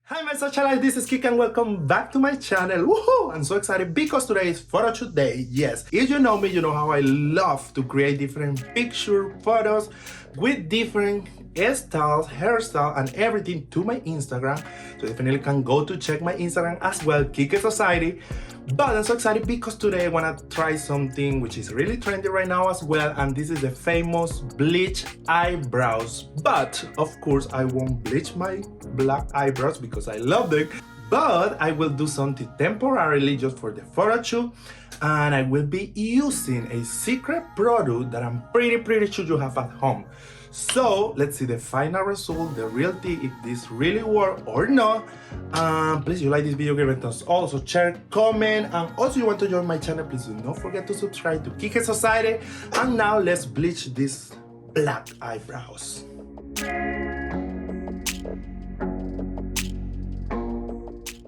Hi my socialites, this is Kik and welcome back to my channel. Woohoo! I'm so excited because today is photo shoot day. Yes, if you know me, you know how I love to create different picture photos with different styles, hairstyle, and everything to my Instagram. So definitely can go to check my Instagram as well, Kik Society. But I'm so excited because today I want to try something which is really trendy right now as well, and this is the famous bleach eyebrows. But of course I won't bleach my black eyebrows because I love them, but I will do something temporarily just for the photo shoot, and I will be using a secret product that I'm pretty sure you have at home. So let's see the final result, the real thing, if this really works or not. Please, you like this video, give it us also share, comment, and also you want to join my channel, please do not forget to subscribe to Kik Society. And now let's bleach these black eyebrows.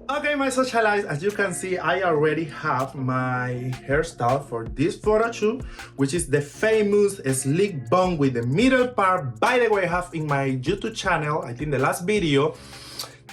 Okay, my socialites, as you can see, I already have my hairstyle for this photo shoot, which is the famous slick bun with the middle part. By the way, I have in my YouTube channel, I think the last video,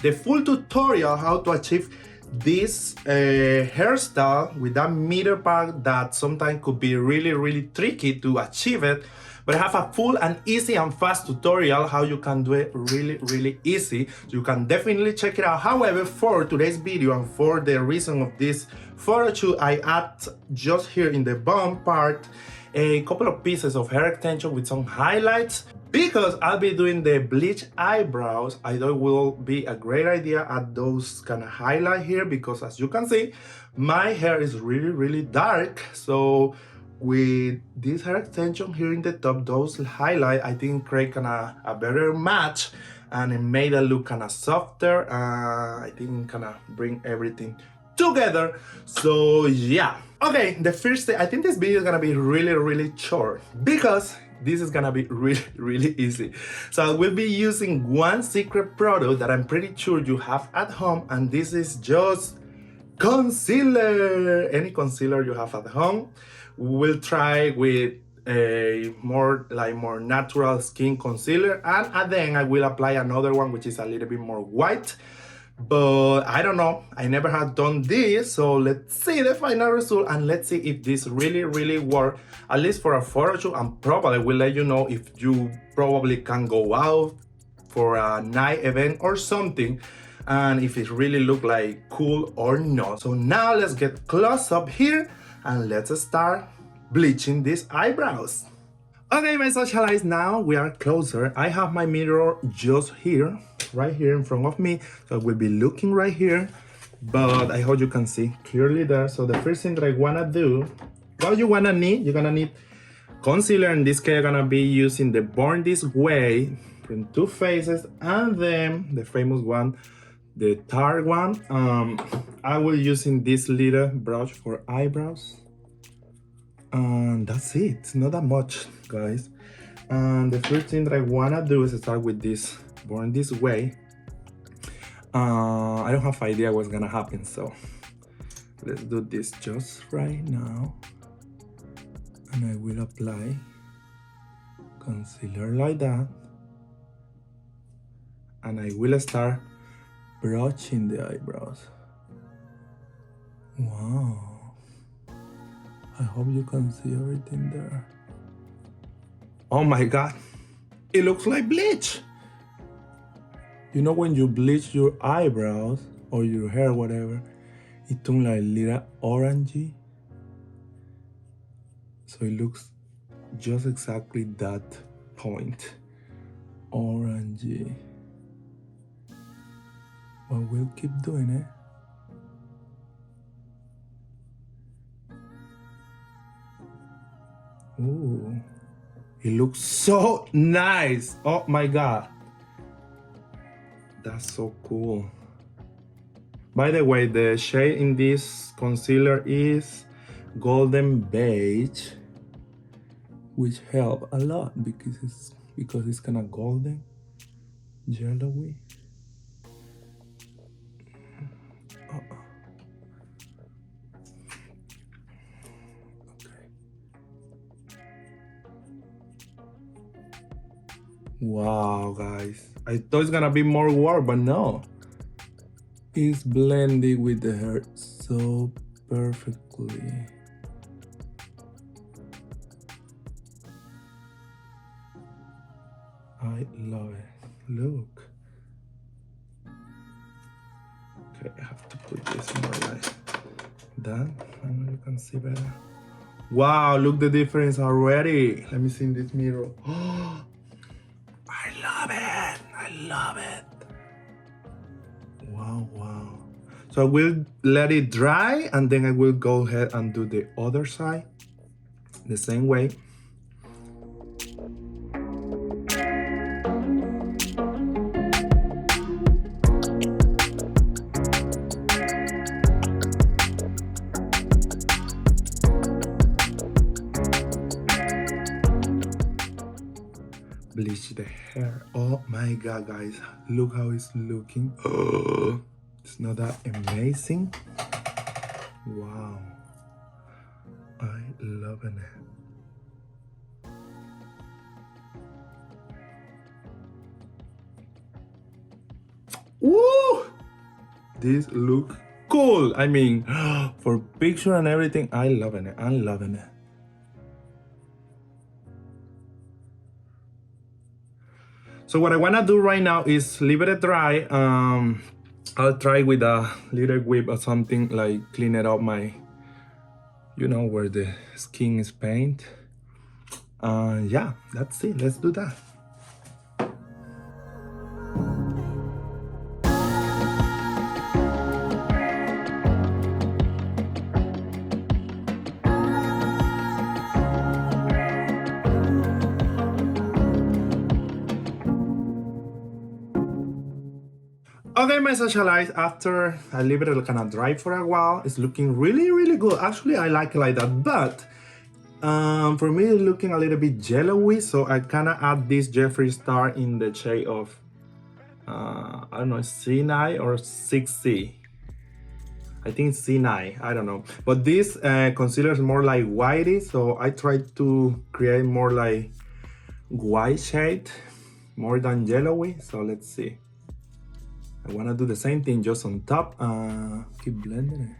the full tutorial how to achieve this hairstyle with that middle part that sometimes could be really tricky to achieve it. But I have a full and easy and fast tutorial how you can do it really easy. So you can definitely check it out. However, for today's video and for the reason of this photo shoot, I add just here in the bun part a couple of pieces of hair extension with some highlights. Because I'll be doing the bleach eyebrows, I thought it will be a great idea at those kind of highlight here, because as you can see, my hair is really dark. So with this hair extension here in the top, those highlight, I think create kind of a better match, and it made it look kind of softer. I think kind of bring everything together. So yeah. Okay, the first thing, I think this video is gonna be really short because this is gonna be really easy. So I will be using one secret product that I'm pretty sure you have at home, and this is just concealer. Any concealer you have at home. We'll try with a more natural skin concealer, and at the end I will apply another one which is a little bit more white. But I don't know, I never had done this, so let's see the final result and let's see if this really work, at least for a photo shoot. And probably will let you know if you probably can go out for a night event or something, and if it really look like cool or not. So now let's get close up here and let's start bleaching these eyebrows. Okay, my socialites, now we are closer. I have my mirror just here, right here in front of me. So I will be looking right here, but I hope you can see clearly there. So the first thing that I wanna do, what you're gonna need concealer. In this case, you're gonna be using the Born This Way from Too Faced, and then the famous one, the Tarte one. I will using this little brush for eyebrows. And that's it, not that much, guys. And the first thing that I wanna do is start with this Born This Way. I don't have idea what's gonna happen, so let's do this just right now. And I will apply concealer like that. And I will start brushing the eyebrows. Wow. I hope you can see everything there. Oh my God, it looks like bleach. You know when you bleach your eyebrows or your hair, whatever, it turns like a little orangey. So it looks just exactly that point, orangey. But we'll keep doing it. Ooh, it looks so nice. Oh my God, that's so cool. By the way, the shade in this concealer is golden beige, which help a lot because it's kind of golden, yellowy. Wow, guys, I thought it's gonna be more work, but no, is blending with the hair so perfectly. I love it. Look. Okay, I have to put this more like that. I know you can see better. Wow, look the difference already. Let me see in this mirror. Oh, I love it. I love it. Wow, wow. So I will let it dry and then I will go ahead and do the other side the same way. Bleach the hair. Oh my god, guys, look how it's looking. Oh, it's not that amazing. Wow, I love it. Woo, this look cool. I mean, for picture and everything, I loving it. I'm loving it. So what I want to do right now is leave it dry. I'll try with a little whip or something, like clean it up my, you know, where the skin is paint. Yeah, that's it. Let's do that. Okay, my socialites, after I leave it kind of dry for a while, it's looking really, really good. Actually, I like it like that, but for me, it's looking a little bit yellowy, so I kind of add this Jeffree Star in the shade of, I don't know, C9 or 6C. I think it's C9, I don't know. But this concealer is more like whitey, so I try to create more like white shade, more than yellowy, so let's see. I want to do the same thing just on top. Keep blending it.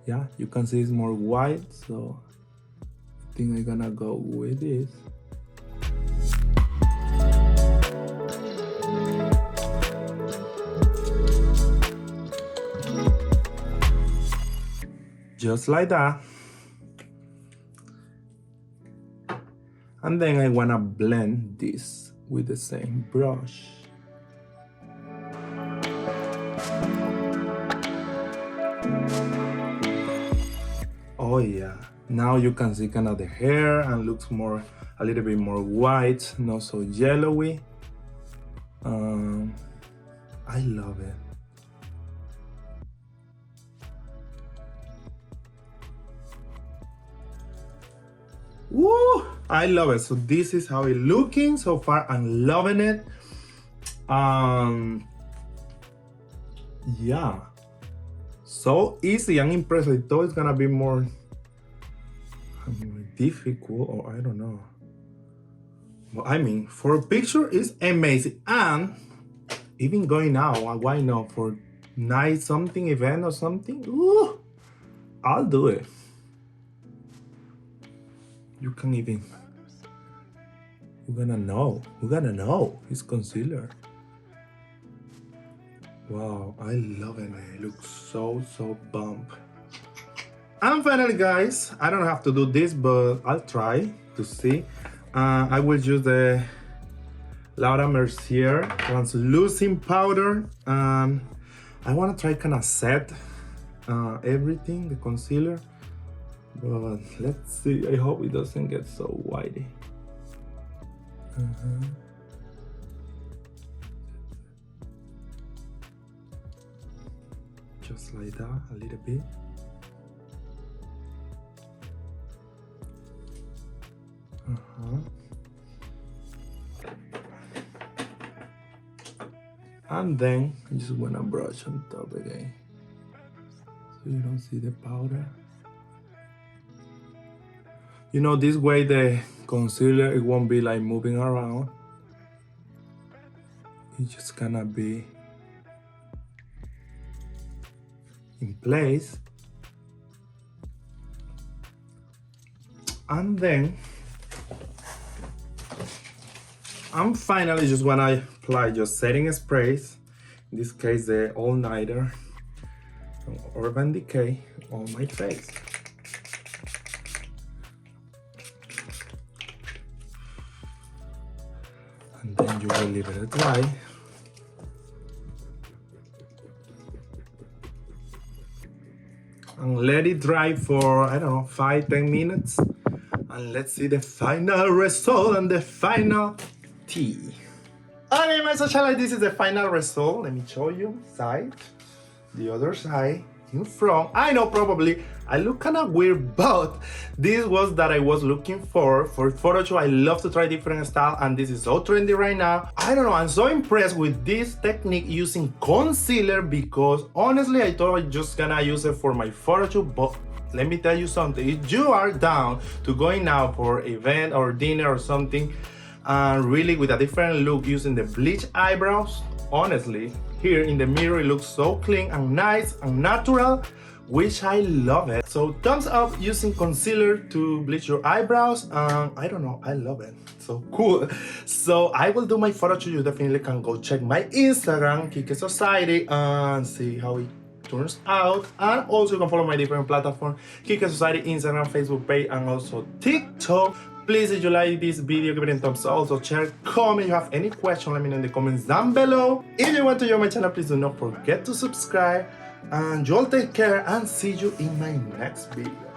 Yeah, you can see it's more white, so I think I'm gonna go with this. Just like that. And then I wanna blend this with the same brush. Oh yeah, now you can see kind of the hair and looks more, a little bit more white, not so yellowy. I love it. Woo! I love it. So this is how it's looking so far. I'm loving it. Yeah. So easy. I'm impressed. I thought it's gonna be more difficult, or I don't know. But I mean, for a picture, it's amazing. And even going out, why not? For night something event or something, ooh, I'll do it. You can even, you're gonna know it's concealer. Wow, I love it, man. It looks so bump. And finally, guys, I don't have to do this, but I'll try to see. I will use the Laura Mercier translucent powder. I want to try kind of set everything, the concealer, but let's see. I hope it doesn't get so whitey. Just like that, a little bit. And then I just wanna brush on top again, so you don't see the powder. You know, this way the concealer, it won't be like moving around. It's just gonna be in place. And then I'm finally just gonna apply just setting sprays, in this case the all-nighter from Urban Decay, on my face. And then you will leave it dry. And let it dry for, I don't know, 5-10 minutes. And let's see the final result and the final tea. Okay, my socialite, this is the final result. Let me show you side, the other side, in front. I know probably I look kind of weird, but this was that I was looking for photo shoot. I love to try different style, and this is so trendy right now. I don't know, I'm so impressed with this technique using concealer, because honestly I thought I was just gonna use it for my photo shoot, but let me tell you something. If you are down to going out for event or dinner or something, and really with a different look using the bleach eyebrows, honestly, here in the mirror it looks so clean and nice and natural, which I love it. So thumbs up using concealer to bleach your eyebrows. I don't know, I love it. So cool. So I will do my photo shoot. You definitely can go check my Instagram, Kike Society, and see how it turns out. And also you can follow my different platforms, Kike Society, Instagram, Facebook page, and also TikTok. Please, if you like this video, give it a thumbs up, also share, comment. If you have any question, let me know in the comments down below. If you want to join my channel, please do not forget to subscribe. And you all take care, and see you in my next video.